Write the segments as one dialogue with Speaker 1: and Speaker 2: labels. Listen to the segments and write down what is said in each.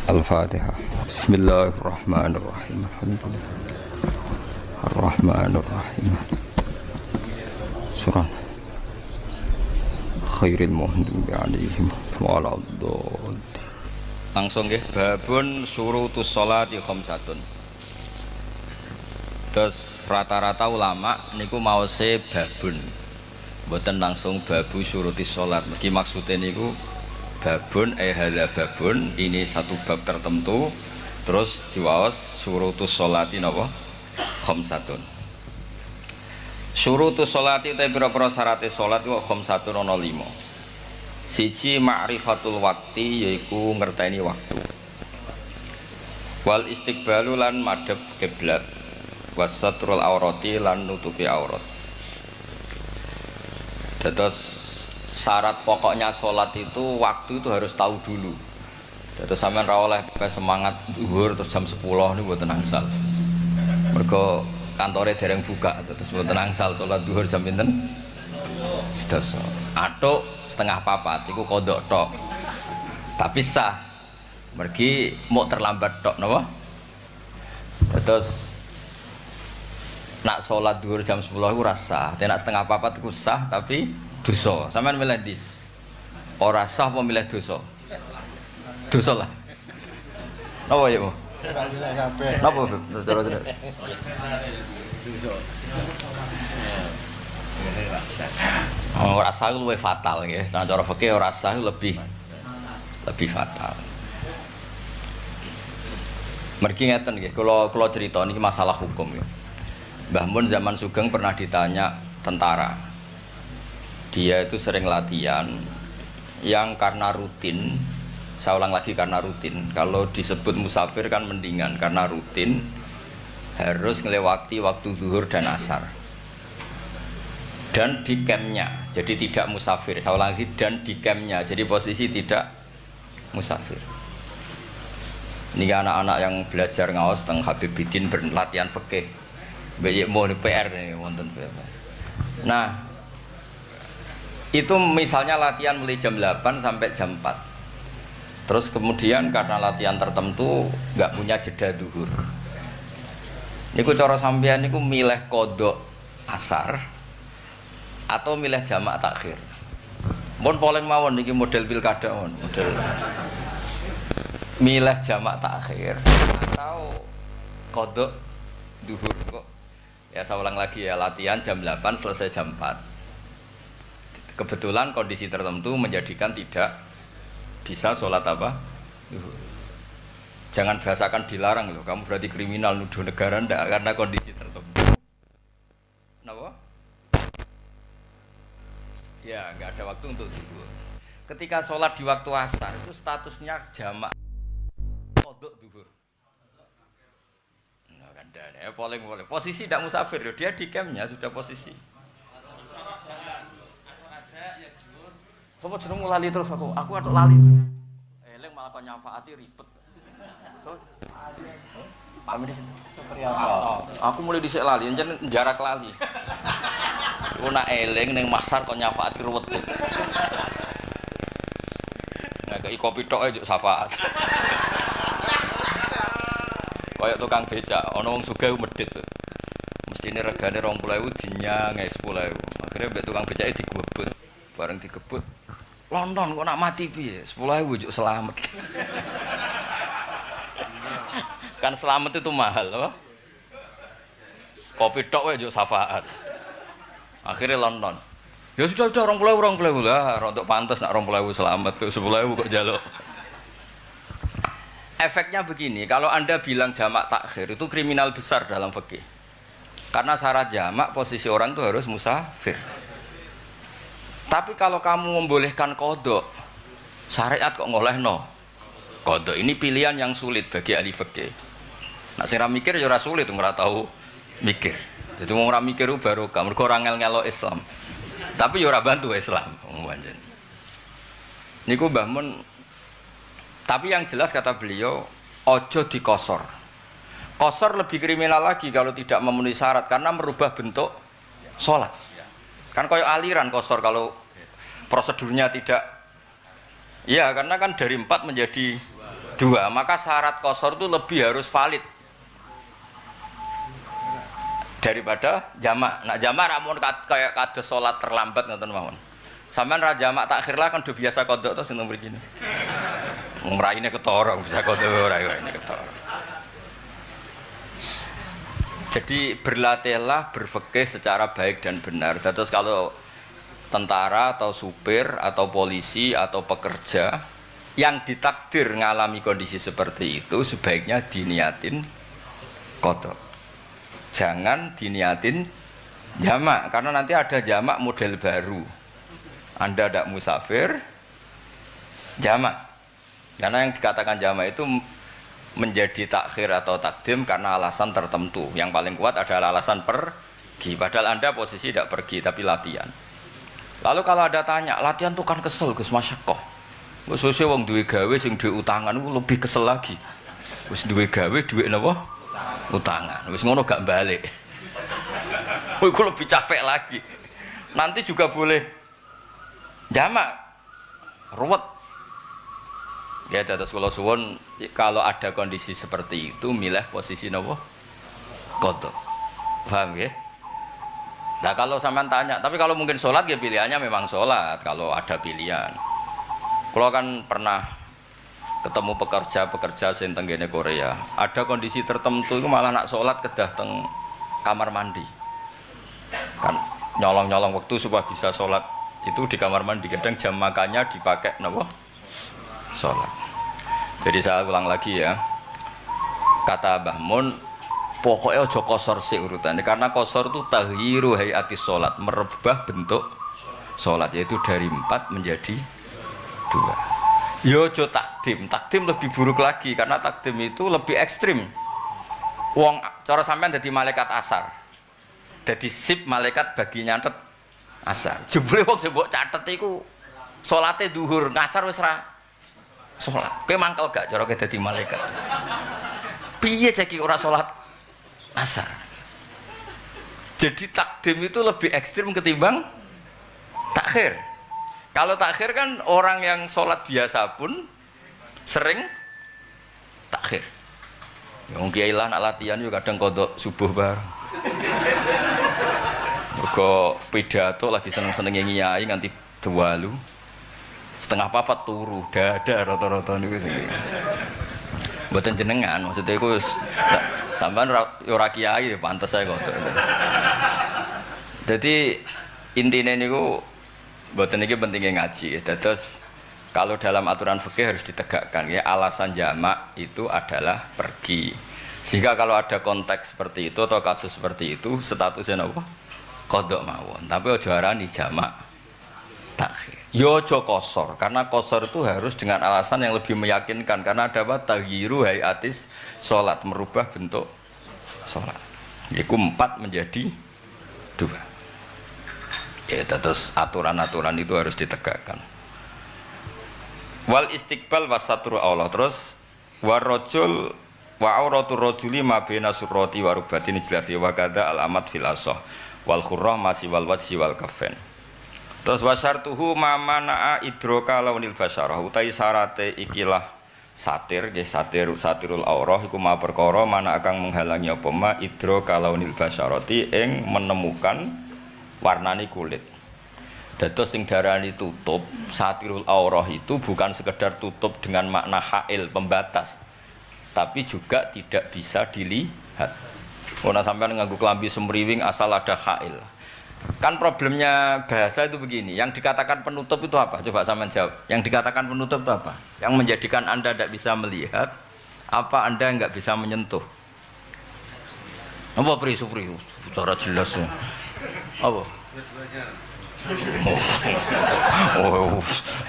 Speaker 1: Al-Fatihah. Bismillahirrahmanirrahim. Alhamdulillah. Ar-Rahmanirrahim. Surah Khairil Muhdim alaihim waladhdallin. Langsung nggih, babun syurutus sholati khamsatun. Terus rata-rata ulama niku maose babun. Mboten langsung babu syurutis sholat. Mergi maksudnya niku babun hadza babun, ini satu bab tertentu, terus diwaos syurutus sholati napa khamsatun. Syurutus sholati ta pira-pira syaraté salat wa khamsatun ana 5. Siji ma'rifatul waqti, yaiku ngerteni waktu. Wal istiqbalu lan madhep kiblat. Wasatrul aurati lan nutupi aurat. Terus syarat pokoknya sholat itu waktu itu harus tahu dulu. Terus sampean ra oleh semangat zuhur terus jam 10 ini mboten angsal. Mergo kantore dereng buka terus mboten angsal sholat zuhur jam pinten? 12. Atuk setengah papat iku kodok tok. Tapi sah. Mergi mau terlambat tok napa? Terus nak sholat zuhur jam 10 iku ora sah. Nak setengah papat iku sah tapi dosa. Sampeyan milih dis. Ora sah apa milih dosa? Dosa lah. Napa ya, Bu? Ora milih kabeh. Napa, Bu? Dosa. Oh, ora sah luwih fatal nggih. Nah, cara fikih ora sah lebih fatal. Mergi ngeten nggih, kula cerita niki masalah hukum ya. Mbah Mun zaman Sugeng pernah ditanya tentara. Dia itu sering latihan yang karena rutin, saya ulang lagi karena rutin. Kalau disebut musafir kan mendingan, karena rutin harus ngelewati waktu zuhur dan asar. Dan di campnya, jadi tidak musafir. Saya ulang lagi, dan di campnya, jadi posisi tidak musafir. Ini anak-anak yang belajar ngaos tentang Habib Bidin berlatihan fikih. Mbak mau PR nih, wonten. Nah, itu misalnya latihan mulai jam 8 sampai jam 4. Terus kemudian karena latihan tertentu nggak punya jeda duhur. Niku cara sampean niku milih kodok asar atau milih jamak takhir. Mun poleng mawon niki model pilkada model. Milih jamak takhir atau kodok duhur kok. Ya saya ulang lagi ya, latihan jam 8 selesai jam 4. Kebetulan kondisi tertentu menjadikan tidak bisa sholat apa? Jangan bahasakan dilarang loh, kamu berarti kriminal nuduh negara ndak karena kondisi tertentu. Kenapa? Ya nggak ada waktu untuk zuhur. Ketika sholat di waktu asar itu statusnya jamak kodok zuhur. Nah kan ya boleh. Posisi tidak musafir, dia di campnya sudah posisi. Sopo jeneng lali terus aku atuk lali. Eleng malah kok nyafaati ribet. So, pamit di sini. Aku mulai dhisik lali, encen jarak lali. Ku nak eleng ning masar kok nyafaati ruwet. Nah, kei kopi tok ae juk syafaat. Kayak tukang becak, ana wong sugih medhit. Mestine regane 20.000 dinyang 10.000. Akhire mbek tukang becake digebut. Bareng digebut. London kok nak mati piye? 10.000 juk selamat. Kan selamat itu mahal, apa? Kopi tok wae juk syafaat. Akhirnya London. Ya sudah 20.000 lah, rontok pantes nak 20.000 selamat, 10.000 kok jaluk. Efeknya begini, kalau Anda bilang jamak takhir itu kriminal besar dalam fikih. Karena syarat jamak posisi orang itu harus musafir. Tapi kalau kamu membolehkan kodok, syariat kok ngolehno kodok. Ini pilihan yang sulit bagi ahli fikih. Nak sing ra mikir ya ora sulit, ora tahu mikir. Jadi wong ora mikir baru mergo ora ngel-ngelo Islam. Tapi ya ora bantu Islam pancen. Niku Mbah Mun. Tapi yang jelas kata beliau, ojo dikosor. Kosor lebih kriminal lagi kalau tidak memenuhi syarat karena merubah bentuk sholat. Kan koyo aliran kosor kalau prosedurnya tidak. Ya karena kan dari 4 menjadi 2, maka syarat qasar itu lebih harus valid daripada jamak. Nah jamak ramun kayak kados salat terlambat ngoten mawon. Sampeyan ra jamak takhir lah kan udah biasa kodok to sing mriki. Mraine ketara bisa kodok ora ini ketara. Jadi berlatihlah berfikih secara baik dan benar. Terus kalau tentara atau supir atau polisi atau pekerja yang ditakdir ngalami kondisi seperti itu sebaiknya diniatin qada. Jangan diniatin jamak karena nanti ada jamak model baru. Anda tidak musafir jamak. Karena yang dikatakan jamak itu menjadi takhir atau takdim karena alasan tertentu. Yang paling kuat adalah alasan pergi. Padahal Anda posisi tidak pergi tapi latihan. Lalu kalau ada tanya, latihan tuh kan kesel Gus masyakoh. Gus sesuk wong duwe gawe sing duwe utangan itu lebih kesel lagi. Wis duwe gawe duwe napa? Utangan. Wis ngono gak balik. Iku lebih capek lagi. Nanti juga boleh jamak. Ruwet. Ya terus kula suwun kalau ada kondisi seperti itu milih posisi napa? Qada. Paham ya? Nah kalau sampean tanya, tapi kalau mungkin sholat ya pilihannya memang sholat kalau ada pilihan. Kalau kan pernah ketemu pekerja sing tenggene Korea, ada kondisi tertentu itu malah nak sholat kedah teng kamar mandi. Kan nyolong-nyolong waktu supaya bisa sholat itu di kamar mandi. Kadang jam makannya dipakai napa? Sholat. Jadi saya ulang lagi ya. Kata Mbah Mun, pokoknya ojo kosor sih urutannya karena kosor itu taghyiru hayati sholat, merubah bentuk sholat yaitu dari 4 menjadi 2. Yo ojo takdim lebih buruk lagi karena takdim itu lebih ekstrim. Wong cara sampean dadi malaikat asar, dadi sip malaikat bagi nyatet asar. Jebule wong sing mbok catet iku salate duhur ngasar wis ra sholat. Kowe mangkel gak cara kowe dadi malaikat? Piye ceki ora sholat asar. Jadi takdim itu lebih ekstrim ketimbang takhir. Kalau takhir kan orang yang sholat biasa pun sering takhir. Yang kiai lah nak latihan juga kadang kodok subuh bareng. Mergo pidato lagi seneng-seneng nyai nganti dawalu. Setengah papat turu dada rata-rata niku sing. Mboten jenengan, maksudnya iku sampean ora kiai pantes saya kok. Jadi intine niku mboten iki pentingnya ngaji. Dados kalau dalam aturan fikih harus ditegakkan ya alasan jamak itu adalah pergi. Sehingga kalau ada konteks seperti itu atau kasus seperti itu statusnya napa? Qada mawon. Tapi aja arani jamak takhir. Yo aja qasar karena qasar itu harus dengan alasan yang lebih meyakinkan karena ada apa? Taghyiru hayatis salat, merubah bentuk salat. Iku 4 menjadi 2. Ya terus aturan-aturan itu harus ditegakkan. Wal istiqbal wasatru Allah terus warrajul wa auratur rajuli ma baina surrati wa rubati ini jelas ya wa kada al amat fil asah wal khurrah masih wal wajhi wal kaffen. Terus wasyartuhu mamana'a idroka launil basyarah utai syarate ikilah satir nggih satirul aurah iku ma perkara mana akan menghalangi apa ma idroka launil basyarati ing menemukan warnane kulit. Dados sing darani tutup satirul aurah itu bukan sekedar tutup dengan makna hail pembatas, tapi juga tidak bisa dilihat. Ono sampean nganggo klambi semriwing asal ada hail. Kan problemnya bahasa itu begini, yang dikatakan penutup itu apa? Coba sampean jawab. Yang dikatakan penutup itu apa? Yang menjadikan Anda tidak bisa melihat, apa Anda enggak bisa menyentuh? Apa pri-supri? Secara jelas ya. Apa?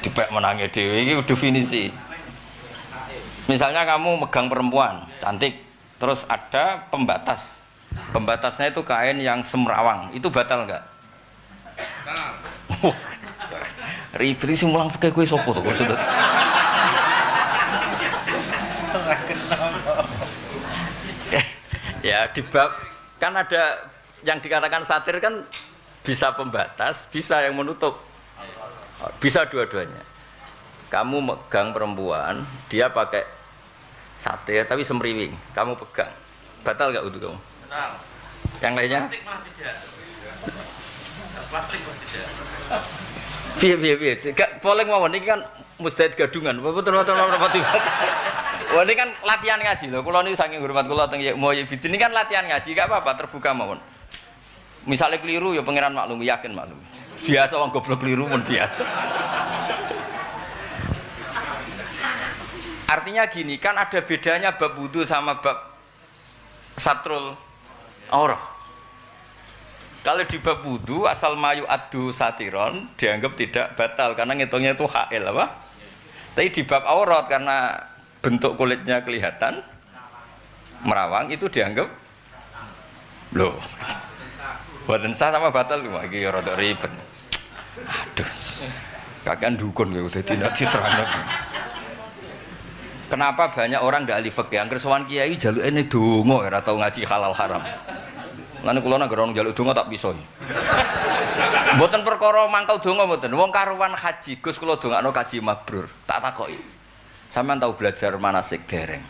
Speaker 1: Dipek menangi dewi ini definisi. Misalnya kamu megang perempuan cantik, terus ada pembatas. Pembatasnya itu kain yang semrawang, itu batal nggak? Ribet sih mulang pakai kue sopo tuh, sudah. Ya di bab kan ada yang dikatakan satir kan. Bisa pembatas, bisa yang menutup, bisa dua-duanya. Kamu megang perempuan, dia pakai sate tapi semriwing, kamu pegang, batal nggak untuk kamu?
Speaker 2: Batal.
Speaker 1: Yang lainnya?
Speaker 2: Plastik mah tidak. Plastik mah tidak.
Speaker 1: Piye. Gak polling mawon iki kan mustahil gadungan. Betul. Wah ini kan latihan ngaji loh. Kula niku saking hormat kula teng Moyo Bidin ini kan latihan ngaji, gak apa-apa terbuka mawon. Misalnya keliru ya pangeran maklum, yakin maklum. Biasa wong goblok keliru pun biasa. Artinya gini, kan ada bedanya bab wudu sama bab satrul aurah. Kalau di bab wudu asal mayu adu satiron dianggap tidak batal karena ngitungnya itu HL apa? Tapi di bab aurat karena bentuk kulitnya kelihatan merawang itu dianggap loh. Badan sah sama batal lagi rada ribet. Aduh. Kakean dukun kowe dadi nek diterangno. Kenapa banyak orang ndak ahli fikih angger sowan kiai jalukane donga ora tau ngaji halal haram. Lan kula nang njaluk donga tak pisoi. Mboten perkara mangkel donga mboten. Wong karuan haji, Gus kula dongakno kaji mabrur. Tak takoki. Sampeyan tau belajar manasik dereng.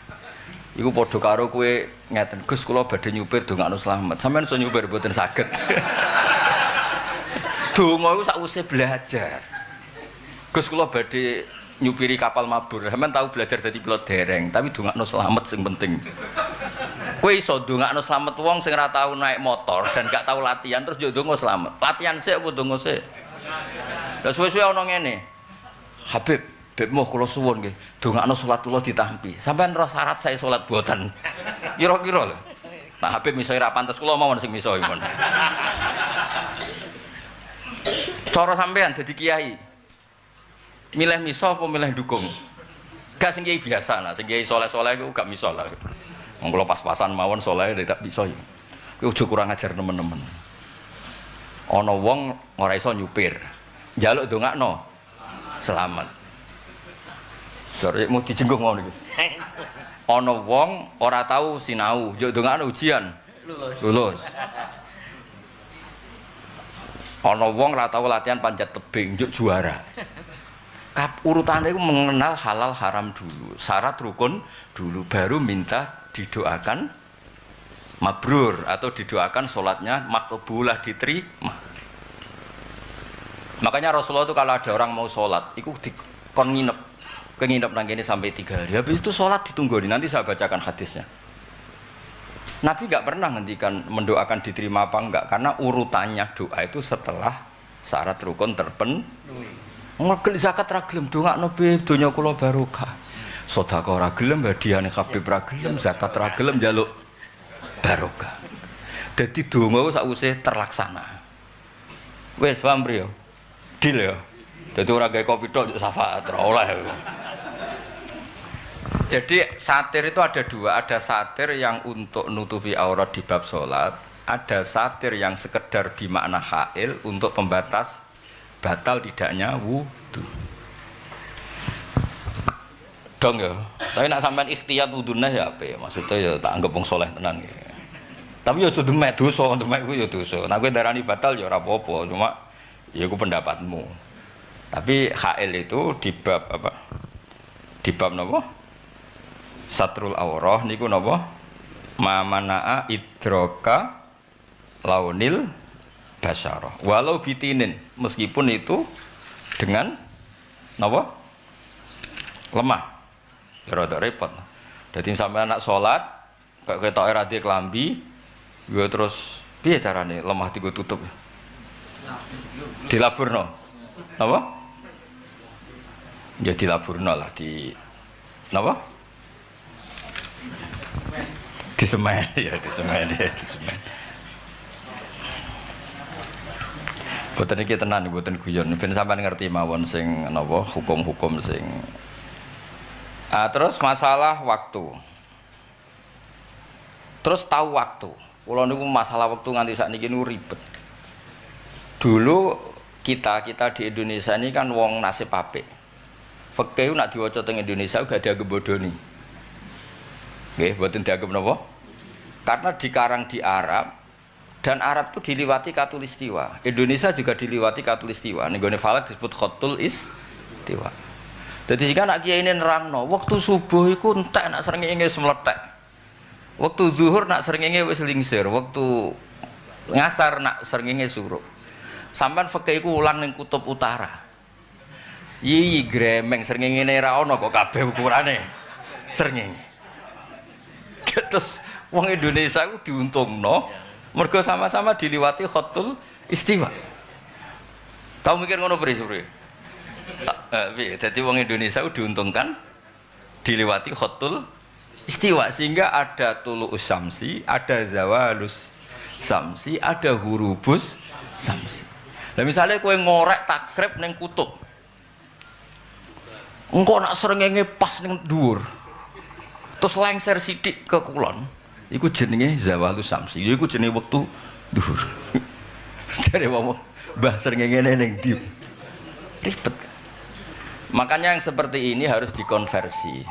Speaker 1: Iku padha karo kowe ngeten, Gus kula badhe nyupir dongakno slamet. Sampeyan iso nyupir mboten saged. Donga iku sakwise belajar. Gus kula badhe nyupiri kapal mabur. Sampeyan tau belajar dadi pilot dereng, tapi dongakno slamet sing penting. Kowe iso ndongakno slamet wong sing ora tau naik motor dan gak tau latihan terus yo ndonga slamet. Latihan sik apa ndonga sik? Lah suwe-suwe ana ngene. Habib, bebmu kula suwun nggih, ndongakno salat kula ditampi. Sampeyan ora syarat saya salat boten. Kira-kira lho. Nah Habib miso ora pantes kula mawon sing miso mon. Cara sampeyan dadi kiai. Milih miso apa milih dukung? Gak sing kiai biasa nah, sing kiai saleh-saleh iku gak miso lah. Wong kula pas-pasan mawon saleh tidak bisa ya. Kuwi aja kurang ajar nemen-nemen. Ana wong ora iso nyupir. Njaluk ndongakno selamat. Jare mau dijenggung ngono iki. Ana wong ora tahu sinau, njuk ndongakno ujian. Lulus. Ana wong ora tahu latihan panjat tebing, njuk juara. Urutannya itu mengenal halal haram dulu, syarat rukun dulu, baru minta didoakan mabrur atau didoakan sholatnya makbulah diterima. Makanya Rasulullah itu kalau ada orang mau sholat, itu dikon nginep nang kene sampai 3 hari. Habis itu sholat ditunggu, nanti saya bacakan hadisnya. Nabi nggak pernah ngendikan mendoakan diterima apa enggak, karena urutannya doa itu setelah syarat rukun terpenuhi. Ngegel zakat ra gelem dongakno beb donya kula barokah. Sedekah ra gelem hadiahane Habib ra gelem, zakat ra gelem njaluk barokah. Dadi donga ku sakwise terlaksana. Wis paham priyo? Deal ya. Dadi ora gawe kopi tok njuk syafaat ora oleh. Jadi satir itu ada dua, ada satir yang untuk nutupi aurat di bab salat, ada satir yang sekedar bermakna hail untuk pembatas batal tidaknya wudu. Dong ya. Tapi nak sampean ikhtiyat wudune ya apa ya? Maksudnya ya tak anggap wong saleh tenan ya. Tapi ya demek dosa, demek ku ya dosa. Nek kowe darani batal ya ora apa-apa, cuma ya iku pendapatmu. Tapi hail itu di bab apa? Di bab napa? Satrul aurah niku napa? Mamanaa idroka launil basyarah walau bitinin, meskipun itu dengan napa lemah ya rada repot. Dadi sampai anak sholat kok ketok era di klambi ya terus piye carane lemah digo tutup dilaburno napa ya dilaburno lah di napa disemen ya disemen. Boten iki tenan boten guyon. Ben sampean ngerti mawon sing napa hukum-hukum sing. Terus masalah waktu. Terus tahu waktu. Kula niku masalah waktu nganti sakniki niku ribet. Dulu kita di Indonesia ini kan wong nasib apik. Fikih nak diwaca teng Indonesia gak dianggep bodoni. Nggih, boten dianggep napa? Karena dikarang di Arab. Dan Arab itu diliwati katulistiwa. Indonesia juga diliwati katulistiwa. Nenggone falak disebut khotul istiwa. Dadi jika nak kiai ini nerangno, waktu subuh iku entek nak srengenge wis mlethek. Waktu zuhur nak srengenge wis lingsir, waktu ngasar nak srengenge suruk. Sampeyan fikih iku ulang ning kutub utara. Yi gremeng srengenge ra ono kok kabeh ukurane. Srengenge. Terus wong Indonesia iku diuntungno mergo sama-sama diliwati Khatul Istiwa. Tahu mikir ngono pri? Jadi wong Indonesia diuntungkan dilewati Khatul Istiwa sehingga ada tulu'us samsi, ada zawalus samsi, ada hurubus samsi. Lah misalnya kowe ngorek takrib ning kutub. Engko nak srengenge pas ning dhuwur. Terus lengser sithik ke kulon. Iku jenenge zawalus samsi. Iku jenenge wektu dhuwur. Jare wong mbah srengenge ning ndi? Ribet. Makanya yang seperti ini harus dikonversi.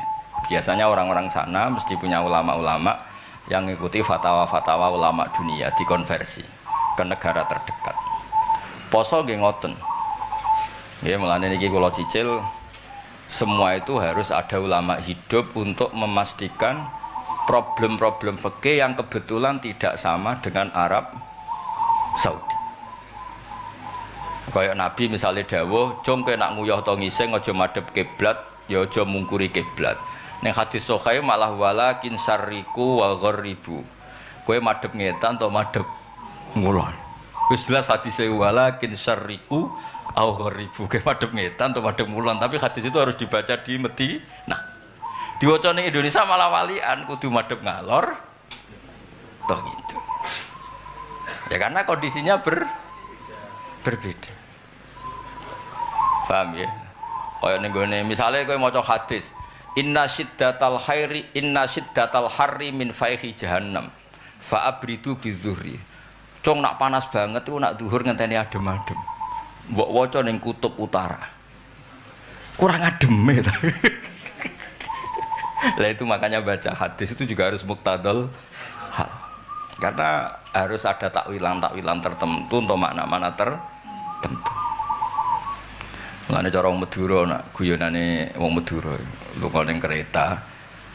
Speaker 1: Biasanya orang-orang sana mesti punya ulama-ulama yang mengikuti fatwa-fatwa ulama dunia, dikonversi ke negara terdekat. Poso nggih ngoten. Nggih mulane niki kula cicil semua itu harus ada ulama hidup untuk memastikan problem-problem fikih yang kebetulan tidak sama dengan Arab Saudi. Kayak Nabi misalnya dawuh, "Jom kowe nak nguyah to ngising aja madhep kiblat, ya aja mungkuri kiblat." Ning hadis sahih malah walakin syarriku wa gharibu. Kowe madhep ngetan to madhep ngulon. Wis jelas hadise walakin syarriku au gharibu. Kowe madhep ngetan to madhep ngulon, tapi hadis itu harus dibaca di Madinah. Diwaca ning Indonesia malah walian kudu madhep ngalor. Toh gitu. Ya karena kondisinya berbeda. Paham ya? Kaya ning gone misale kowe maca hadis, inna syiddatal harri min faihi jahannam. Fa abridu bidzurri. Cung nak panas banget iku nak zuhur ngenteni adem-adem. Mbok waca ning kutub utara. Kurang ademe ta. Lah itu makanya baca hadis itu juga harus muktadal hal. Karena harus ada takwilan-takwilan tertentu untuk makna-makna tertentu. Mulane cara wong Madura nak guyonane wong Madura lunga ning kereta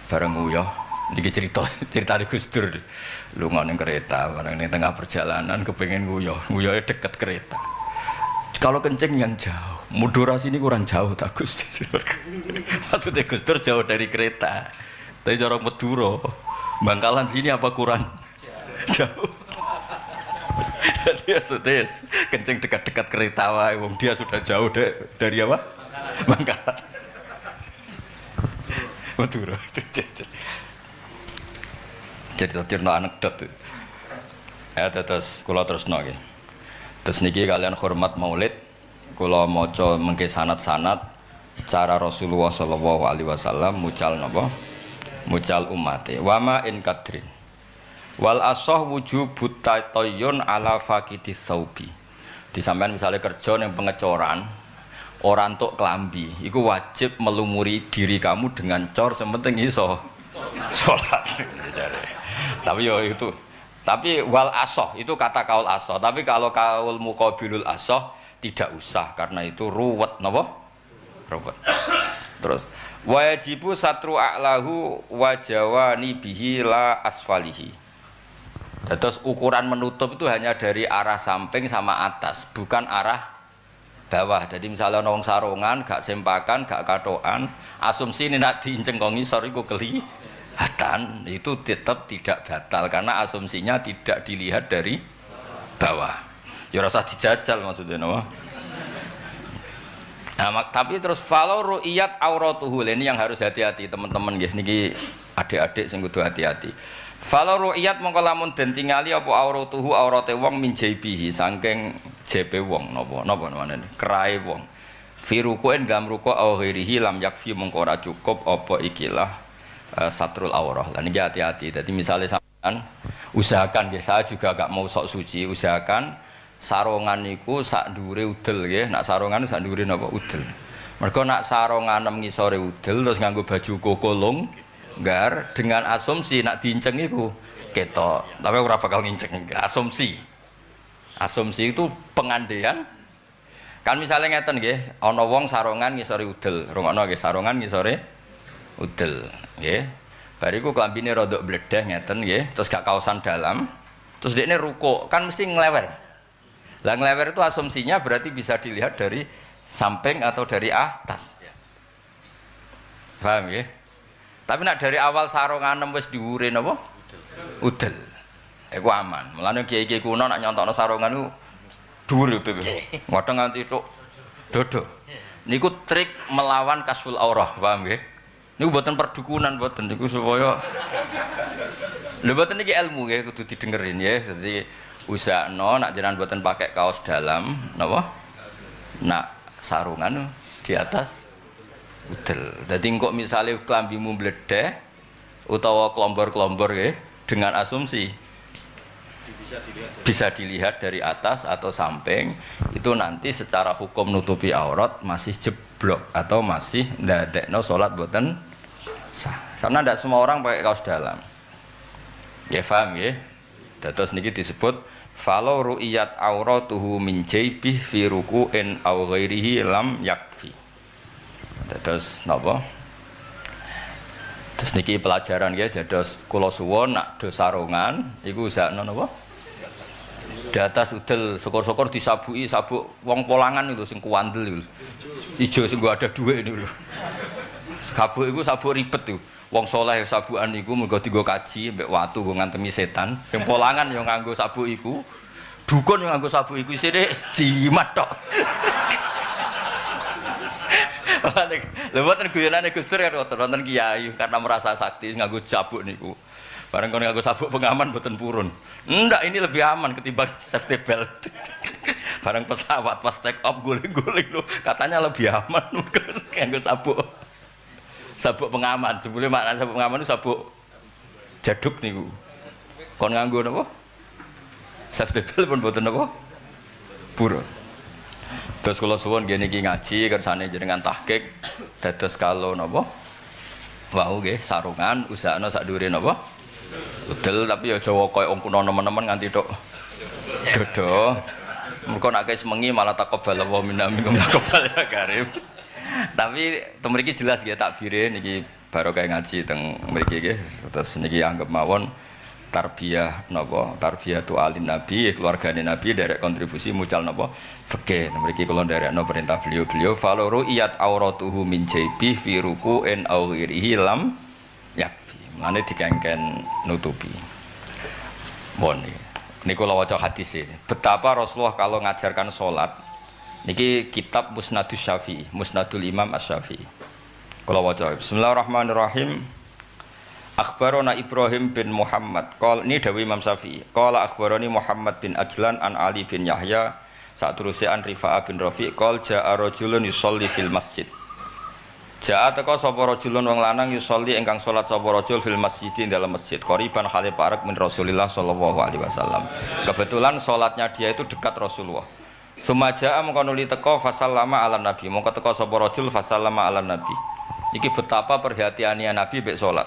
Speaker 1: bareng nguyah niki ceritane Gus Dur. Lunga ning kereta bareng ning tengah perjalanan kepengin nguyah deket kereta. Kalau kencing yang jauh, Madura sini kurang jauh tak Gus. Maksudnya Gus Dur jauh dari kereta. Tapi cara Madura, Bangkalan sini apa kurang jauh? Dia sudah kencing dekat-dekat kereta wae wong dia sudah jauh dari apa? Bangkalan. Madura. Cerita anekdot. Terus kula terusno nggih. Terus niki kalian hormat Maulid, kula maca mengke sanad-sanad cara Rasulullah sallallahu alaihi wasallam mucal napa? Mucal umate. Wa ma in kadrin. Wal asah wujubut tatayyun ala faqidis saubi. Di sampean misalnya kerja ning pengecoran, ora entuk klambi, iku wajib melumuri diri kamu dengan cor sementing iso salat. Tapi yo itu. Tapi wal asah itu kata kaul asah, tapi kalau kaul muqabilul asah tidak usah karena itu ruwet napa? Ruwet. Terus wajibu satru a'lahu wa jawani bihi la asfalihi. Terus ukuran menutup itu hanya dari arah samping sama atas, bukan arah bawah. Jadi misalnya nong sarungan, gak sempakan, gak katoan, asumsi ini nak diinceng kok ngisor iku kelihatan, itu tetap tidak batal karena asumsinya tidak dilihat dari bawah. Ya rasa dijajal maksudnya no? Nah, tapi terus falau ru'iyat auratuhu, ini yang harus hati-hati teman-teman nggih niki adik-adik sing kudu hati-hati. Falau ru'iyat mongko lamun den tingali apa auratuhu aurate wong min jaibihi saking jebe wong napa namane kerae wong fi ruku'in gam ruku' au ghairihi lam yakfi mongko ora cukup apa ikilah satrul aurah. Lah niki hati-hati. Dadi misale sampean usahakan nggih saya juga gak mau sok suci, usahakan sarungan niku sak dhuwure udel nggih. Nak sarungan sak dhuwure napa udel. Mergo nak sarungan ngisore udel terus nganggo baju koko longgar dengan asumsi nak diinceng itu ketok, tapi ora bakal nginceng. Asumsi itu pengandaian Kan misalnya ngeten nggih, ana wong sarongan ngisore udel, rungokno nggih sarongan ngisore udel, nggih. Bariku klambine rada bledeh ngeten nggih, terus gak kaosan dalam. Terus dekne rukuk, kan mesti nglewer. Lah nglewer itu asumsinya berarti bisa dilihat dari samping atau dari atas. Paham nggih? Tapi nak dari awal sarongan wis diure napa? Udel. Iku aman. Mulane kiai-kiai kuno nak nyontokno sarongan ku dhuwur piye. Ngodhong nganti tok dodo. Niku trik melawan kasful aurah, paham nggih? Niku mboten perdukunan mboten niku supaya lho mboten iki ilmu nggih kudu didengerin ya. Dadi usahno nak jenengan mboten pakai kaos dalam napa? Nak sarungan di atas udel. Dadi kok misale klambimu bledeh utawa klombor-klombor nggih dengan asumsi bisa dilihat dari atas atau samping itu nanti secara hukum nutupi aurat masih jeblok atau masih ndadekno salat boten sah karena tidak semua orang pakai kaos dalam ya paham ya terus niki disebut falau ru'iyat auratuhu min jaybih fi ruku'in aw ghairihi lam yakfi terus napa terus niki pelajaran ya jados kula suwun nak do sarungan iku usahno napa di atas udel syukur-syukur disabuki sabuk wong polangan itu sing kuandel itu ijo sing gak ada duit ini lho sabuk itu sabuk ribet tuh wong soleh sabukan iku mergo dienggo kaji mbek watu nggo ngantemi setan sing polangan yang nganggo sabuk iku dukun yang nganggo sabuk iku isine jimat tok lha mboten guyonane Gus Dur kan wonten kiai karena merasa sakti nganggo sabuk niku bareng kon nganggo sabuk pengaman mboten purun. Ndak ini lebih aman ketimbang safety belt. Bareng pesawat pas take off guling-guling lho, katanya lebih aman nganggo sabuk. Sabuk pengaman. Sebelum makna sabuk pengaman itu sabuk jaduk niku. Kon nganggo napa? Safety belt pun mboten napa? Purun. Terus kula suwun nggih niki ngaji kersane jenengan tahqiq dados kalau napa? Wau nggih sarungan usahana sak dhuwure napa? Udel tapi ya Jawa koyo wong kuno nemen-nemen nganti tok dodo. Mergo nek wis mengi malah taqabbal wa minna minkum taqabbal ya karim. Tapi teng mriki jelas nggih takbire niki barokah ngaji teng mriki nggih. Terus niki anggap mawon tarbiyah napa tarbiyatu alin nabi keluargane nabi derek kontribusi mucal napa fikih. Mriki kula nderekno perintah beliau-beliau faluru iyat auratuhu min jaybi fi ruku'in aw ghairihi lam yakfi. Mane dikengken nutupi. Bon niki kula waca hadis e. Betapa Rasulullah kalau ngajarkan salat niki kitab Musnadus Syafi'i, Musnadul Imam Asy-Syafi'i. Kula waca Bismillahirrahmanirrahim. Akhbarana Ibrahim bin Muhammad. Ini dawuh Imam Syafi'i. Qala akhbarani Muhammad bin Ajlan an Ali bin Yahya satruse an Rifa'ah bin Rafi' qol ja'a rajulun yusolli fil masjid. Ja'a teka sapa rajulun wong lanang yusolli ingkang salat sapa rajul fil masjid ing dalam masjid qoriban khale parek min Rasulillah sallallahu alaihi wasallam. Kebetulan salatnya dia itu dekat Rasulullah. Sumaja'a mengko nuli teka fasallama ala nabi. Mongko teka sapa rajul fasallama ala nabi. Iki betapa perhatiannya nabi mek salat.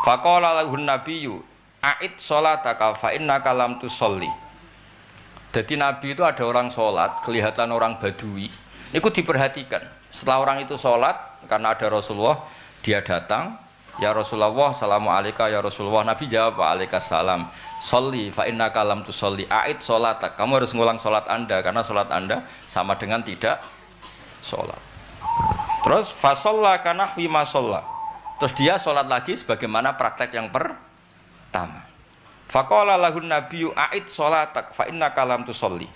Speaker 1: Faqala lahun nabiyyu a'id salataka fa innaka lam tusolli. Jadi nabi itu ada orang salat, kelihatan orang badui. Niku diperhatikan. Setelah orang itu sholat, karena ada Rasulullah, dia datang, ya Rasulullah, assalamualaikum ya Rasulullah. Nabi jawab, waalaikumsalam. Sholli, fa innaka lam tusolli. A'id sholatak. Kamu harus ngulang sholat anda, karena sholat anda sama dengan tidak sholat. Terus, fasolla kana hwima sholla. Terus dia sholat lagi sebagaimana praktek yang pertama. Faqala lahun nabiyyu a'id sholatak, fa innaka lam tusolli.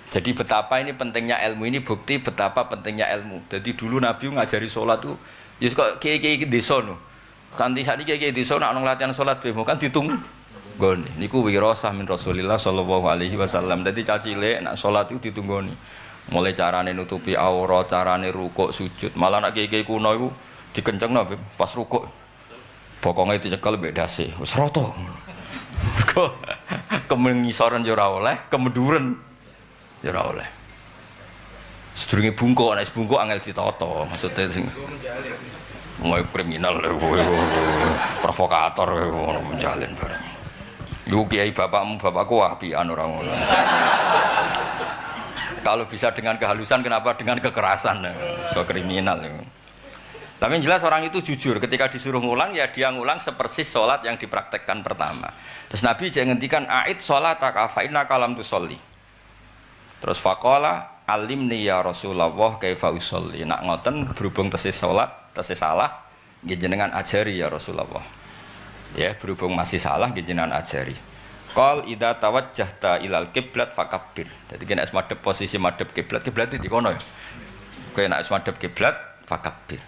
Speaker 1: Jadi betapa ini pentingnya ilmu, ini bukti betapa pentingnya ilmu. Jadi dulu Nabi ngajari sholat tuh, ya kok kiai-kiai desa no. Kanthi sakniki kiai desa nak latihan sholat bemo kan ditung. Nggone niku wirasah min Rasulillah sallallahu alaihi wasallam. Dadi cacile nak sholat itu ditunggoni. Mulai carane nutupi aurat, carane rukuk, sujud. Malah nak kiai-kiai kuno iku dikencengno pas rukuk. Bokonge dicekel mbek dase. Wis rata. Kok kemengisoran yo ora oleh, kemeduren ya ora oleh. Sedurunge bungkuk, nek bungkuk angel ditata, maksudnya sing mau kriminal provokator ngono menjalin bareng. Lu kiai bapakmu bapakku apian ora ngono. Kalau bisa dengan kehalusan, kenapa dengan kekerasan? So kriminal. Tapi yang jelas orang itu jujur. Ketika disuruh ngulang, ya dia ngulang sepersis sholat yang dipraktekkan pertama. Terus Nabi jangan ngendikan a'id sholataka fa innaka lam tusolli. Terus faqala alimni ya Rasulullah kaifa usolli. Nak ngoten berhubung tesis sholat, tesis salah, nggih jenengan ajari ya Rasulullah. Ya berhubung masih salah, nggih jenengan ajari. Qal idza tawajjahta ilal qiblat fakabbir. Dadi kena madhep posisi madhep kiblat, kiblat itu di kono ya. Kena madhep kiblat fakabbir.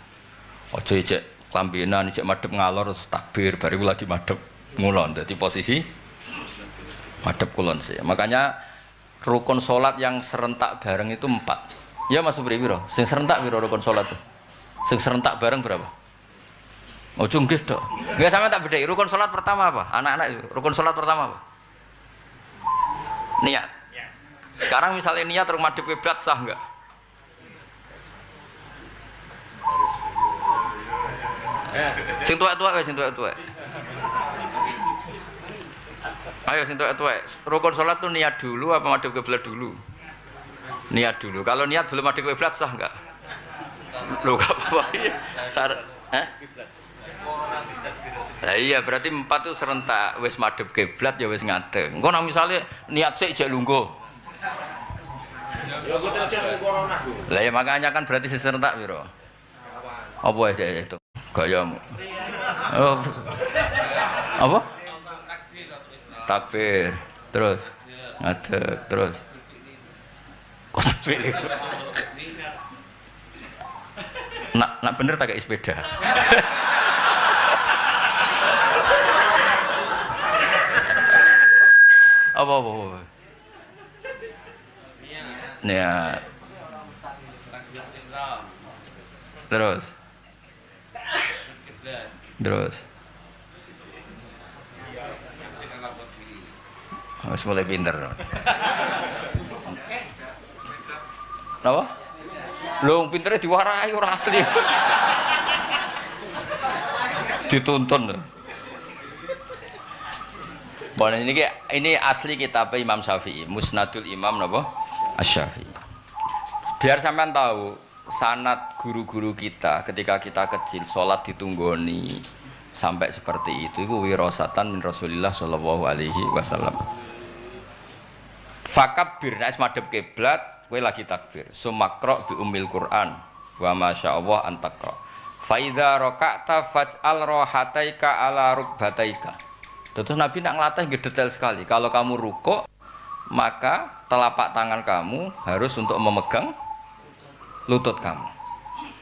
Speaker 1: Aja ijek klambenan ijek madhep ngalor terus takbir bariku lagi madhep ngulon. Dadi posisi madhep kulon sih. Makanya rukun salat yang serentak bareng itu 4. Ya Mas Supri piro? Sing serentak piro rukun salat tuh? Sing serentak bareng berapa? Oh nggih tok. Nggak sama tak bedai. Rukun salat pertama apa? Anak-anak rukun salat pertama apa? Niat. Sekarang misalnya niat terus madhep kiblat sah enggak? Sing tuwek-tuwek wis, sing tuwek-tuwek. Ayo sing tuwek-tuwek. Rukun salat tuh niat dulu apa madhep kiblat dulu? Niat dulu. Kalau niat belum madhep kiblat sah enggak? Lho gak apa-apa. Lah iya berarti 4 itu serentak wis madhep kiblat ya wis ngadeg. Engko nek misale niat sik jek lungguh. Ya kok terus corona lho. Lah ya makanya kan berarti serentak piro? Apa ya itu? Gayamu. Oh. Apa? Takbir. Terus ngadeg terus. Kok pilih? Nak bener tak kayak sepeda. Apa? Niat. Terus. Harus mulai pinter. Apa? Loh, pinternya diwarai ora asli. Dituntun. Bon, ini asli kitab Imam Syafi'i, Musnadul Imam napa? Asy-Syafi'i. Biar sampean tahu sanad guru-guru kita ketika kita kecil salat ditunggoni sampai seperti itu wirasatan min Rasulillah sallallahu alaihi wasallam. Fakabbir nek madhep kiblat kowe lagi takbir. Sumakra bi ummil Quran wa masyaallah antakra. Fa idza raka'ta faj'al rahataika ala rukbataika. Terus Nabi nak ngelatih detail sekali. Kalau kamu rukuk, maka telapak tangan kamu harus untuk memegang lutut kamu.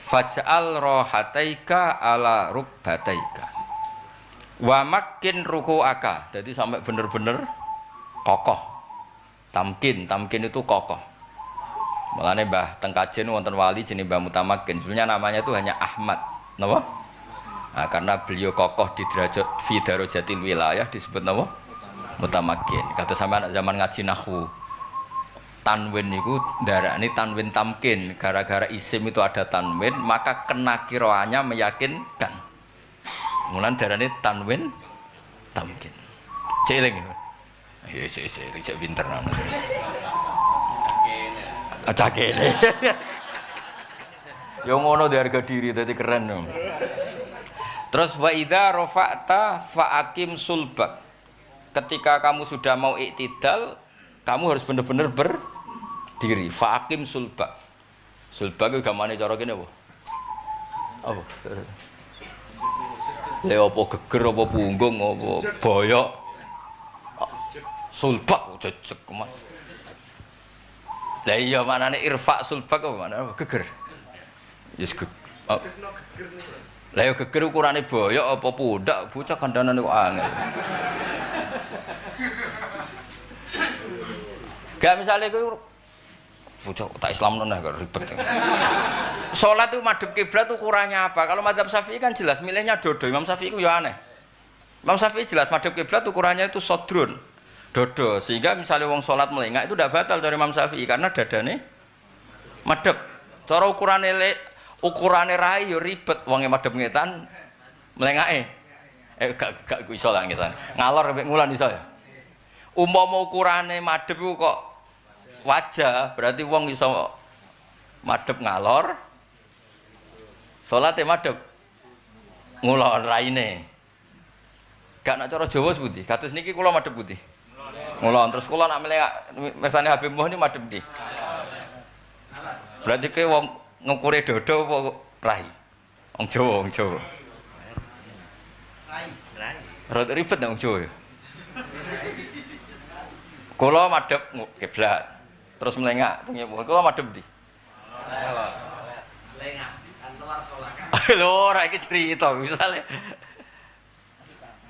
Speaker 1: Faj'al rahataika ala rukbataika. Wa makin ruku'aka. Jadi sampai benar-benar kokoh. Tamkin itu kokoh. Mulane Mbah Tengkajen wonten wali jenenge Mbah Mutamakin. Sebenarnya namanya itu hanya Ahmad. Napa? Nah, karena beliau kokoh di derajat fi darajatil wilayah disebut napa? Mutamakin. Kata sampean anak zaman ngaji nahwu. Tanwin niku ndarani tanwin tamkin. Gara-gara isim itu ada tanwin, maka kenakiroannya meyakinkan. Mulan darane tanwin tamkin. Celing. Ya cek pinter nang. Acakene. Yo ngono di harga diri dadi keren dong. Terus wa idza rafa'ta fa'akim sulbak. Ketika kamu sudah mau iktidal, kamu harus benar-benar berdiri. Fa'akim sulbak. Sulbak itu gamane cara kene apa? Apa? Le apa geger apa punggung apa boyok. Sulbak jejeg Mas. Lah iya maknane irfa sulbak apa maknane geger? Yes geger. Lah yo geger ukurane boyok apa pundak bocah kandhanane kok angel. Gak misale kowe bocah tak Islamno nah kok ribet. Salat itu madhep kiblat ukurannya apa? Kalau mazhab Syafi'i kan jelas milihnya dodo. Imam Syafi'i ku ya aneh. Imam Syafi'i jelas madhep kiblat ukurannya itu sodrun. Dodo. Sehingga misalnya wong salat melengak itu tidak batal dari Imam Syafi'i karena dadane madhep. Cara ukurane rai yo ribet wonge madhep ngetan melengake. Gak iso lah ngetan. Ngalor mek ngulan iso ya. Umpama ukurane madhep ku kok wajah, berarti wong iso madhep ngalor. Salate madhep ngulon raine. Gak nak cara Jawa sepundi. Kados niki kula madhep putih. Ngulon terus kula nak milih mesane Habib Muh ni madhep ndi? Berarti ke wong ngukure dodo apa rai? Wong Jawa, wong Jawa. Rai. Rada ribet nang wong Jawa. Kula madhep kiblat. Terus melengak punya kula madhep ndi? Lengak kan telar salat. Lho ora iki cerita misale.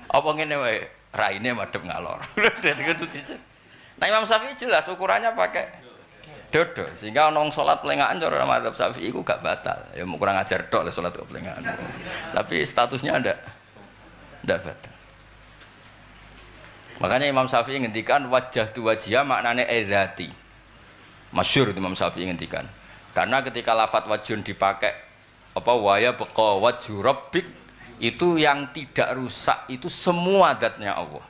Speaker 1: Apa ngene wae, raine madhep ngalor. Dadi kudu dicek. Nah Imam Syafi'i jelas ukurannya pakai dodo sehingga ana wong salat lengakan cara mazhab Syafi'i iku gak batal. Ya kurang ajar tok le salat kok lengakan. Tapi statusnya ndak batal. Makanya Imam Syafi'i ngendikan wajah tu wajhiya maknane adzati. Masyhur Imam Syafi'i ngendikan. Karena ketika lafadz wajhun dipakai apa waya baqa wajhu rabbik itu yang tidak rusak itu semua zatnya Allah.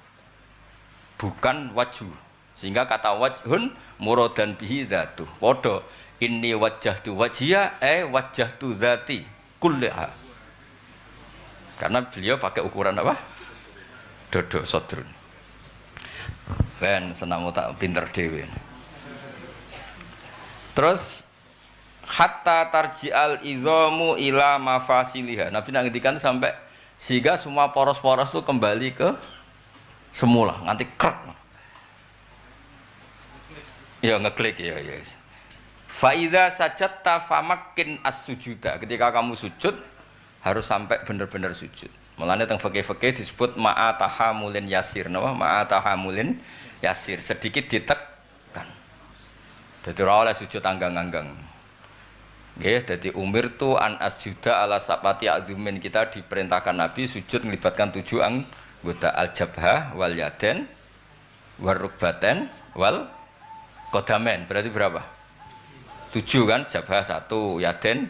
Speaker 1: Bukan wajhu. Sehingga kata wajhun muradan bihi dzatuh. Padha inni wajjahtu wajhiya wajjahtu dzati kullaha. Karena beliau pakai ukuran apa? Dodo sodrun. Ben senamu tak pinter dhewe. Terus hatta tarji'al idzamu ila mafasiliha. Nabi nak ngendikan sampai sehingga semua poros-poros itu kembali ke semula, nganti krek. Ya ngeklik ya, yes. Fa idza sajadta famakkin as-sujuda. Ketika kamu sujud harus sampai benar-benar sujud. Mulane teng fikih-fikih disebut ma'a tahamulin yasir, napa? Ma'a tahamulin yasir, sedikit ditekan. Dadi ora oleh sujud anggang-anggang. Nggih, dadi umirtu an asjuda ala sapati azumin, kita diperintahkan Nabi sujud melibatkan 7 anggota al-jabhah wal yaden war rukbaten wal qadamen. Berarti berapa? 7 kan? Jabhah 1, yaden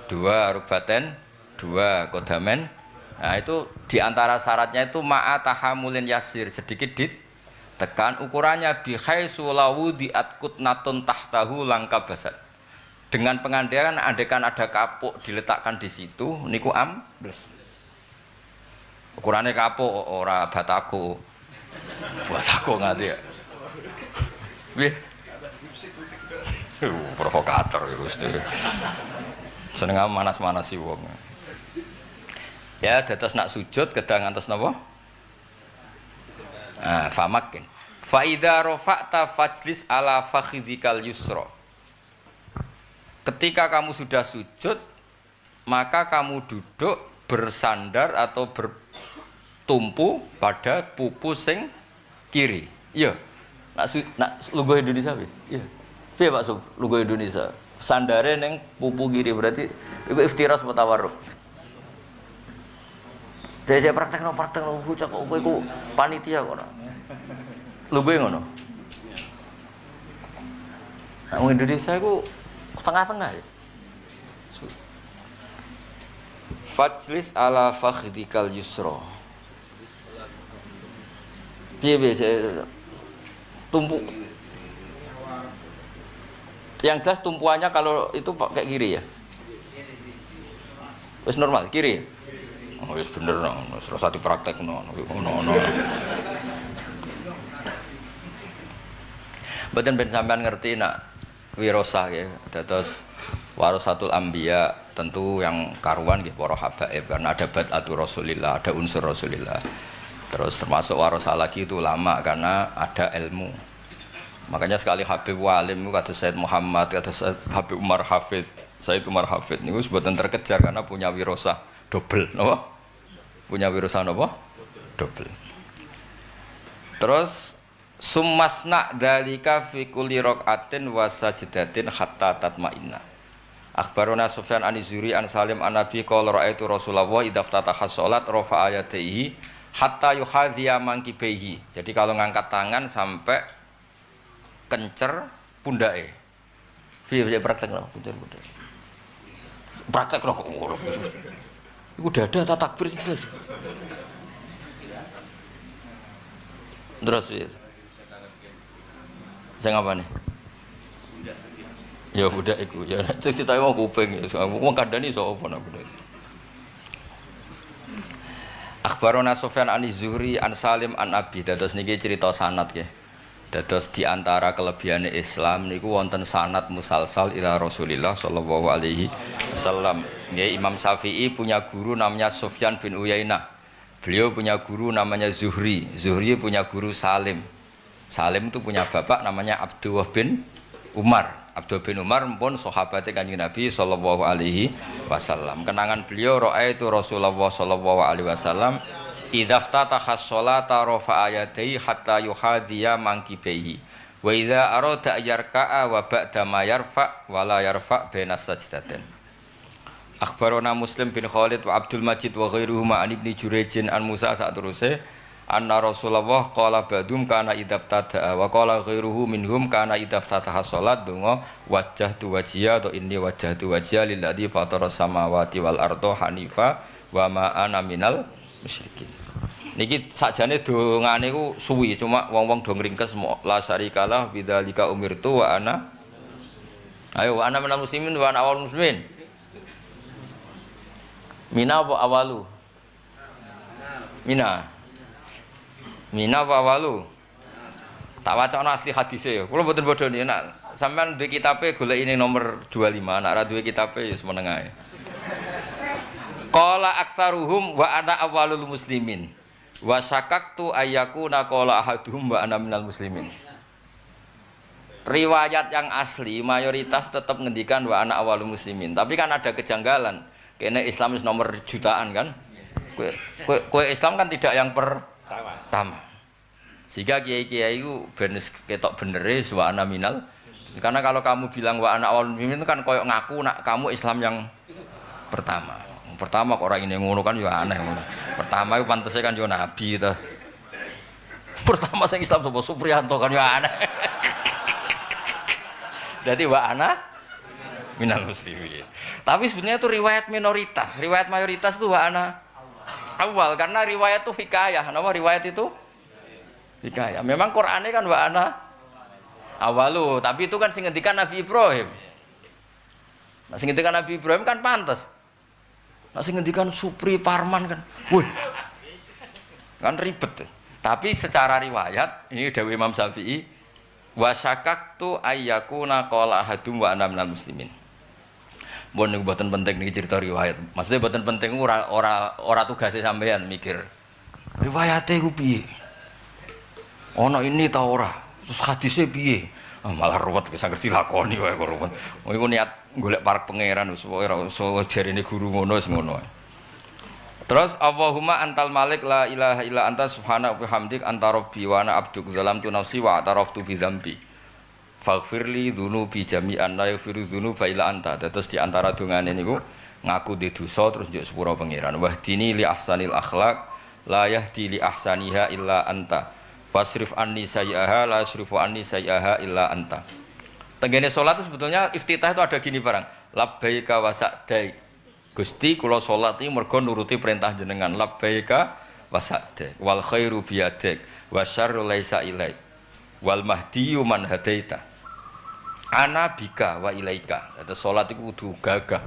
Speaker 1: 2, rukbaten 2, qadamen. Nah, itu diantara syaratnya itu ma'a tahamulin yasir, sedikit ditekan, ukurannya bihaitsu lawu diatkutnatun tahtahu langkabasat. Dengan pengandaian andekan ada kapuk diletakkan di situ niku ambles. Ukurannya kapuk ora batako. Batako nganti ya. Nggih. Provokator iku Gusti. Seneng manas-manasi wong. Ya dados nak sujud kedang ngantos napa? Ah, famakin. Fa idza rafa'ta fajlis ala fakhidikal yusra. Ketika kamu sudah sujud, maka kamu duduk bersandar atau bertumpu pada pupu sing kiri. Iya. Nak lugu Indonesia piye? Iya. Piye Pak Sub? Lugu Indonesia. Sandare ning pupu kiri berarti iku iftiras mutawarruk. Saya praktekno bocah kok kowe iku panitia kok. Lugu ngono. Nah, Indonesia iku tengah-tengah ya. Fajlis ala fakhdikal yusra. Piye tumpuk. Yang jelas tumpuannya kalau itu pakai kiri ya. Wis normal kiri. Oh wis bener no, salah satu praktek no. Mboten ben sampean ngerti nak wirosah ya, dados warasatul anbiya tentu yang karuan nggih para habaib karena ada badatul Rasulillah, ada unsur Rasulillah. Terus termasuk warasah lagi itu ulama karena ada ilmu. Makanya sekali Habib Walim itu kata Said Muhammad, kata Said Habib Umar Hafid, Said Umar Hafid niku sebutan terkejar karena punya wirosah double, napa? Punya wirosah napa? Double. Terus summasna dalika fi kulli raqatin wa sajdatin hatta tatma'inna. Akhbaruna Sufyan an-Zuri an Salim an Nabi qala ra'aitu Rasulullah idza ftataha shalat rafa'a yadayhi hatta yuhadhiya mankibaihi. Jadi kalau ngangkat tangan sampai kencer pundake. Piye praktekno puncer-puncer. Praktekno kok ngono. Iku dada ta takbir sing jelas. Terus piye? Saya ngapa nih? Ya budak iku. Ya cita mau kuping ya. Wong kandhani sapa nak budak. Akhbarona Sufyan an Zuhri an Salim an Abi. Dados niki cerita sanad nggih. Dados di antara kelebihane Islam niku wonten sanad musalsal ila Rasulillah sallallahu alaihi wasallam. Nggih Imam Syafi'i punya guru namanya Sufyan bin Uyainah. Beliau punya guru namanya Zuhri. Zuhri punya guru Salim. Salim itu punya bapak namanya Abdullah bin Umar. Abdullah bin Umar pun sahabatnya Kanjeng Nabi sallallahu alaihi wasallam. Kenangan beliau raaitu Rasulullah sallallahu alaihi wasallam idza ftataha sholata rafa'a yadayhi hatta yuhadiya mankibihi. Wa idza arada yarka'a wa ba'da ma yarfa' wa la yarfa' baina sajdatain. Akhbarana Muslim bin Khalid wa Abdul Majid wa ghairuhuma an Ibnu Jurayjin an Musa saturuse anna Rasulullah qala ba'dum kana idabtada wa qala ghairuhu minhum kana idaftataha salat donga wajjahtu wajhiya to inni wajjahtu wajhiya lilladzi fatara samawati wal arda hanifa wa ma ana minal musyrikin. Niki sakjane dongane ku suwi cuma wong-wong do ngringkes la syarikalah bidzalika umirtu wa ana ayo wa ana minal muslimin wa ana awal muslimin. Mina apa awalu? Mina apa awalu? Tak wacana asli hadise ya. Kula mboten bodoni nek sampean duwe kitabe golek ini nomor 25, nek ora duwe kitabe ya semeneng ae. Qala aktsaruhum wa ana awalul muslimin. Wa syakaktu ayyakuna qala ahaduhum wa ana minal muslimin. Riwayat yang asli mayoritas tetap ngendikan wa ana awalul muslimin, tapi kan ada kejanggalan. Kene Islam is nomor jutaan kan. Kue Islam kan tidak yang pertama. Sehingga kiai-kiai itu ben ketok benere wa ana minal. Karena kalau kamu bilang wa ana awal muslimin itu kan koyok ngaku nak kamu Islam yang pertama. Pertama kok orang ini ngono kan ya aneh ngono. Pertama itu pantese kan yo nabi to. Pertama sing Islam sapa Supriyanto kan ya aneh. Jadi wa ana minal muslimin. Tapi sebenarnya itu riwayat minoritas. Riwayat mayoritas itu wa ana awal karena riwayat itu hikayah. Nama riwayat itu hikayah. Memang Qur'annya kan wa ana awalu, tapi itu kan sing ngendikan Nabi Ibrahim. Nah sing ngendikan Nabi Ibrahim kan pantas. Nah sing ngendikan Supri Parman kan. Wih. Kan ribet. Tapi secara riwayat ini dawuh Imam Syafi'i wa syakaktu ayyakuna qala ahadum wa ana minal muslimin. Bon niku mboten penting niki cerita riwayat. Maksudnya mboten penting ora tugase sampean mikir. Riwayate ku piye? Ana ini ta ora? Terus hadise piye? Malah ruwet wis ngerti lakoni wae kok ruwet. Iku niat golek parek pangeran wis ora iso jarine guru ngono wis ngono. Terus Allahumma antal malik la ilaha illa anta subhanaka wa bihamdik anta rabbi wa ana abduka zalamtu nafsi wa ataraftu bi dzambi. Faghfirli dzunubi jami'an la yaghfiru dzunuba illa anta. Terus di antara dongane niku ngaku di dosa terus njuk sepura pangeran. Wahdini li ahsanil akhlaq la yahdi li ahsaniha illa anta. Wasrif anni sayyi'aha la yasrifu anni sayyi'aha illa anta. Tenggene salat itu sebetulnya iftitah itu ada gini barang. Labbaika wa sa'dai. Gusti kula salat iki mergo nuruti perintah jenengan. Labbaika wa sa'dai. Wal khairu biyadik wa syarru laisa ilaik. Wal mahdiyu man hadaita. Ana bika wa ilaika. Kata salat itu kudu gagah.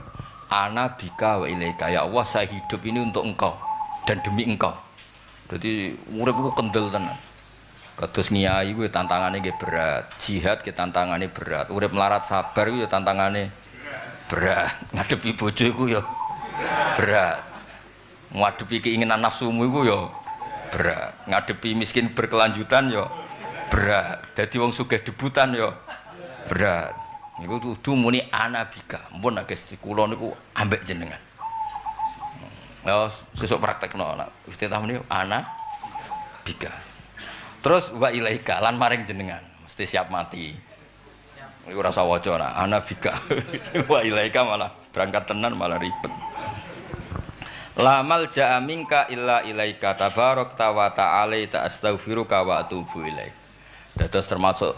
Speaker 1: Ana bika wa ilaika. Ya Allah saya hidup ini untuk engkau dan demi engkau. Jadi uripku kendel tenan. Kados ngiyai kuwi tantangane nggih berat. Jihad ki tantangane berat. Urip melarat sabar kuwi ya tantangane berat. Ngadepi bojo iku ya berat. Ngadepi keinginan nafsumu iku ya berat. Ngadepi miskin berkelanjutan ya berat. Dadi wong sugih debutan ya berat. Niku kudu muni anabika. Mumpun nek Gusti kula niku ambek jenengan. Ya sesuk praktekno nak iftitah niku anabika. Terus wa ilaika lan maring jenengan. Mesti siap mati. Iku ora usah waca nak anabika. Wa ilaika malah berangkat tenan malah ribet. La malja'a minka illa ilaika tabarakta wa ta'ala astaghfiruka wa atubu ilaik. Dados termasuk